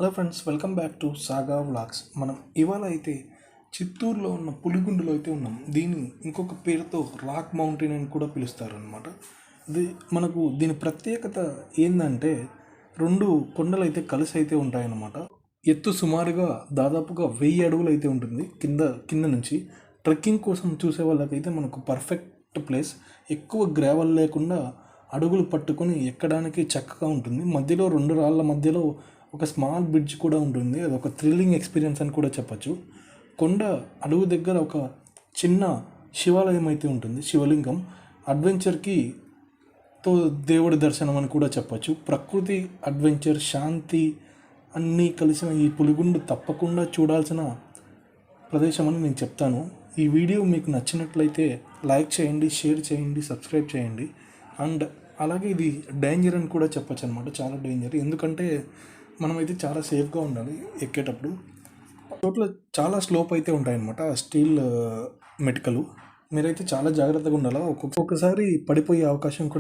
Hello friends, welcome back to saga vlogs. మనం ఇవాళ అయితే చిత్తూరులో ఉన్న పులిగుండులో అయితే ఉన్నాం. దీన్ని ఇంకొక పేరుతో రాక్ మౌంటైన్ అని కూడా పిలుస్తారు అనమాట. దీని ప్రత్యేకత ఏంటంటే రెండు కొండలు అయితే కలిసి అయితే ఉంటాయన్నమాట. ఎత్తు సుమారుగా దాదాపుగా 1000 అడుగులు అయితే ఉంటుంది. కింద నుంచి ట్రెక్కింగ్ కోసం చూసే వాళ్ళకైతే మనకు పర్ఫెక్ట్ ప్లేస్. ఎక్కువ గ్రావెల్ లేకుండా అడుగులు పట్టుకొని ఎక్కడానికి చక్కగా ఉంటుంది. మధ్యలో రెండు రాళ్ళ మధ్యలో ఒక స్మాల్ బ్రిడ్జ్ కూడా ఉంటుంది. అది ఒక థ్రిల్లింగ్ ఎక్స్పీరియన్స్ అని కూడా చెప్పచ్చు. కొండ అడుగు దగ్గర ఒక చిన్న శివాలయం అయితే ఉంటుంది, శివలింగం. అడ్వెంచర్కి దేవుడి దర్శనం అని కూడా చెప్పచ్చు. ప్రకృతి, అడ్వెంచర్, శాంతి అన్నీ కలిసిన ఈ పులిగుండు తప్పకుండా చూడాల్సిన ప్రదేశం అని నేను చెప్తాను. ఈ వీడియో మీకు నచ్చినట్లయితే లైక్ చేయండి, షేర్ చేయండి, సబ్స్క్రైబ్ చేయండి. అండ్ అలాగే ఇది డేంజర్ అని కూడా చెప్పచ్చు అనమాట. చాలా డేంజర్, ఎందుకంటే మనమైతే చాలా సేఫ్గా ఉండాలి ఎక్కేటప్పుడు. చోట్ల చాలా స్లోప్ అయితే ఉంటాయన్నమాట, స్టీల్ మెటికలు. మీరైతే చాలా జాగ్రత్తగా ఉండాలి. ఒక్కొక్కసారి పడిపోయే అవకాశం కూడా